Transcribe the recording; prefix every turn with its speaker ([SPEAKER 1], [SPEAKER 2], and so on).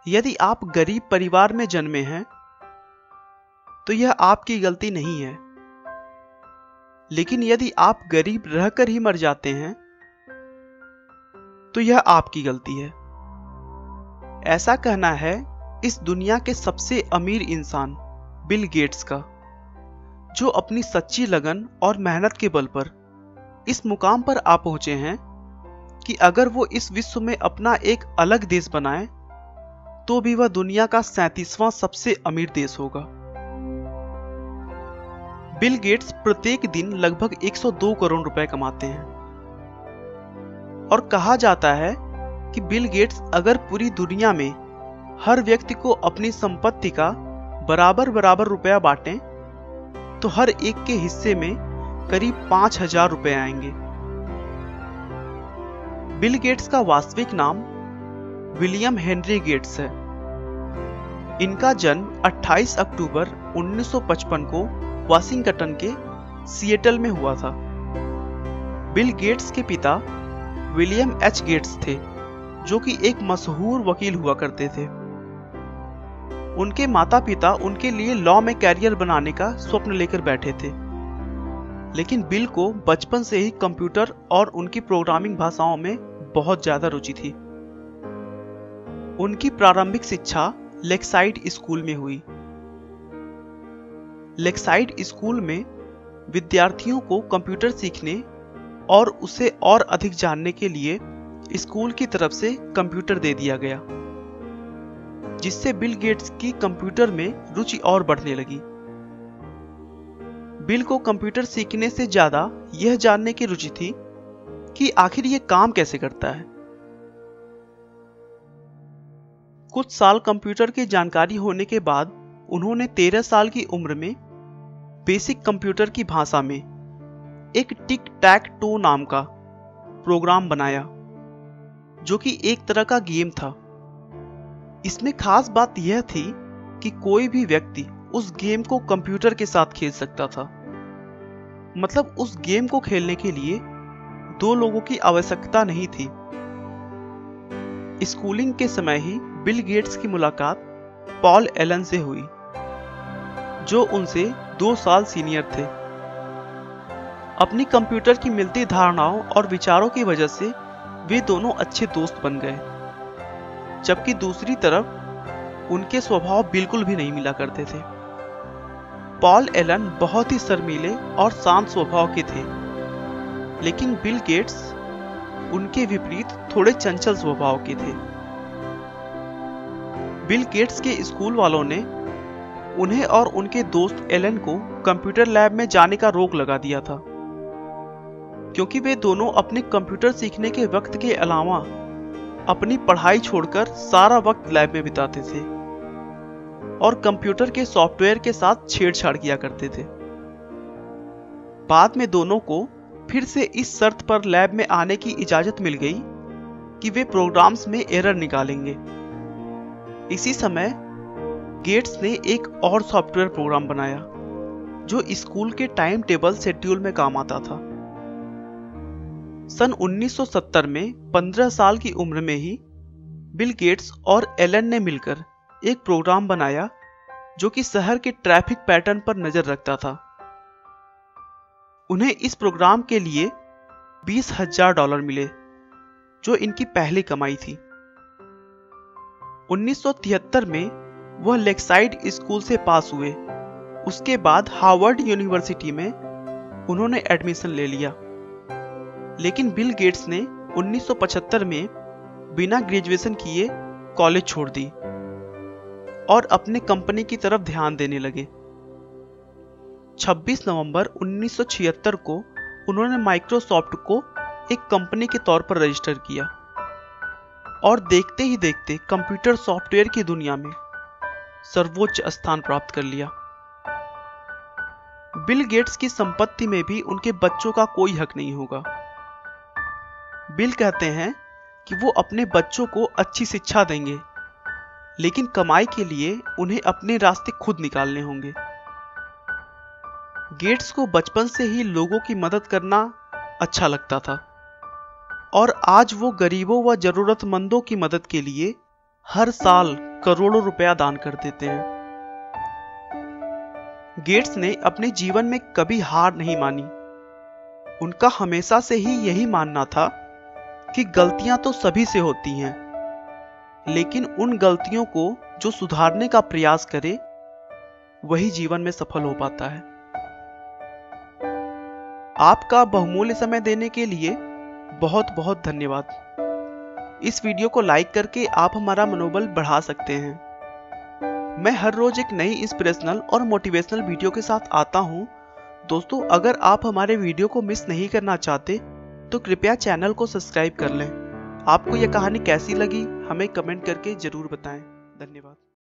[SPEAKER 1] यदि आप गरीब परिवार में जन्मे हैं तो यह आपकी गलती नहीं है, लेकिन यदि आप गरीब रहकर ही मर जाते हैं तो यह आपकी गलती है। ऐसा कहना है इस दुनिया के सबसे अमीर इंसान बिल गेट्स का, जो अपनी सच्ची लगन और मेहनत के बल पर इस मुकाम पर आ पहुंचे हैं कि अगर वो इस विश्व में अपना एक अलग देश बनाए तो भी वह दुनिया का 37वां सबसे अमीर देश होगा। बिल गेट्स प्रत्येक दिन लगभग 102 करोड़ रुपए कमाते हैं और कहा जाता है कि बिल गेट्स अगर पूरी दुनिया में हर व्यक्ति को अपनी संपत्ति का बराबर बराबर रुपया बांटें तो हर एक के हिस्से में करीब 5,000 रुपए आएंगे। बिल गेट्स का वास्तविक नाम विलियम हेनरी गेट्स है। इनका जन्म 28 अक्टूबर 1955 को वाशिंगटन के सिएटल में हुआ था। बिल गेट्स के पिता विलियम एच गेट्स थे, जो कि एक मशहूर वकील हुआ करते थे। उनके माता पिता उनके लिए लॉ में कैरियर बनाने का स्वप्न लेकर बैठे थे, लेकिन बिल को बचपन से ही कंप्यूटर और उनकी प्रोग्रामिंग भाषाओं में बहुत ज्यादा रुचि थी। उनकी प्रारंभिक शिक्षा लेक्साइड स्कूल में हुई। लेक्साइड स्कूल में विद्यार्थियों को कंप्यूटर सीखने और उसे और अधिक जानने के लिए स्कूल की तरफ से कंप्यूटर दे दिया गया, जिससे बिल गेट्स की कंप्यूटर में रुचि और बढ़ने लगी। बिल को कंप्यूटर सीखने से ज्यादा यह जानने की रुचि थी कि आखिर यह काम कैसे करता है। कुछ साल कंप्यूटर की जानकारी होने के बाद उन्होंने 13 साल की उम्र में बेसिक कंप्यूटर की भाषा में एक टिक टैक टो नाम का प्रोग्राम बनाया, जो कि एक तरह का गेम था। इसमें खास बात यह थी कि कोई भी व्यक्ति उस गेम को कंप्यूटर के साथ खेल सकता था। मतलब उस गेम को खेलने के लिए 2 लोगों की आवश्यकता नहीं थी। स्कूलिंग के समय ही बिल गेट्स की मुलाकात पॉल एलन से हुई, जो उनसे 2 साल सीनियर थे। अपनी कंप्यूटर की मिलती धारणाओं और विचारों की वजह से वे दोनों अच्छे दोस्त बन गए, जबकि दूसरी तरफ उनके स्वभाव बिल्कुल भी नहीं मिला करते थे। पॉल एलन बहुत ही शर्मीले और शांत स्वभाव के थे, लेकिन बिल गेट्स उनके विपरीत थोड़े चंचल स्वभाव के थे। बिल गेट्स के स्कूल वालों ने उन्हें और उनके दोस्त एलन को कंप्यूटर लैब में जाने का रोक लगा दिया था, क्योंकि वे दोनों अपने कंप्यूटर सीखने के वक्त के अलावा अपनी पढ़ाई छोड़कर सारा वक्त लैब में बिताते थे और कंप्यूटर के सॉफ्टवेयर के साथ छेड़छाड़ किया करते थे। बाद में दोनों को फिर से इस शर्त पर लैब में आने की इजाजत मिल गई कि वे प्रोग्राम्स में एरर निकालेंगे। इसी समय गेट्स ने एक और सॉफ्टवेयर प्रोग्राम बनाया जो स्कूल के टाइम टेबल शेड्यूल में काम आता था। सन 1970 में 15 साल की उम्र में ही बिल गेट्स और एलन ने मिलकर एक प्रोग्राम बनाया जो कि शहर के ट्रैफिक पैटर्न पर नजर रखता था। उन्हें इस प्रोग्राम के लिए $20,000 मिले, जो इनकी पहली कमाई थी। 1973 में वह लेक्साइड स्कूल से पास हुए। उसके बाद हार्वर्ड यूनिवर्सिटी में उन्होंने एडमिशन ले लिया, लेकिन बिल गेट्स ने 1975 में बिना ग्रेजुएशन किए कॉलेज छोड़ दी और अपने कंपनी की तरफ ध्यान देने लगे। 26 नवंबर 1976 को उन्होंने माइक्रोसॉफ्ट को एक कंपनी के तौर पर रजिस्टर किया और देखते ही देखते कंप्यूटर सॉफ्टवेयर की दुनिया में सर्वोच्च स्थान प्राप्त कर लिया। बिल गेट्स की संपत्ति में भी उनके बच्चों का कोई हक नहीं होगा। बिल कहते हैं कि वो अपने बच्चों को अच्छी शिक्षा देंगे, लेकिन कमाई के लिए उन्हें अपने रास्ते खुद निकालने होंगे। गेट्स को बचपन से ही लोगों की मदद करना अच्छा लगता था और आज वो गरीबों व जरूरतमंदों की मदद के लिए हर साल करोड़ों रुपया दान कर देते हैं। गेट्स ने अपने जीवन में कभी हार नहीं मानी। उनका हमेशा से ही यही मानना था कि गलतियां तो सभी से होती हैं, लेकिन उन गलतियों को जो सुधारने का प्रयास करे वही जीवन में सफल हो पाता है। आपका बहुमूल्य समय देने के लिए बहुत बहुत धन्यवाद। इस वीडियो को लाइक करके आप हमारा मनोबल बढ़ा सकते हैं। मैं हर रोज एक नई इंस्पिरेशनल और मोटिवेशनल वीडियो के साथ आता हूं। दोस्तों, अगर आप हमारे वीडियो को मिस नहीं करना चाहते तो कृपया चैनल को सब्सक्राइब कर लें। आपको यह कहानी कैसी लगी हमें कमेंट करके जरूर बताएं। धन्यवाद।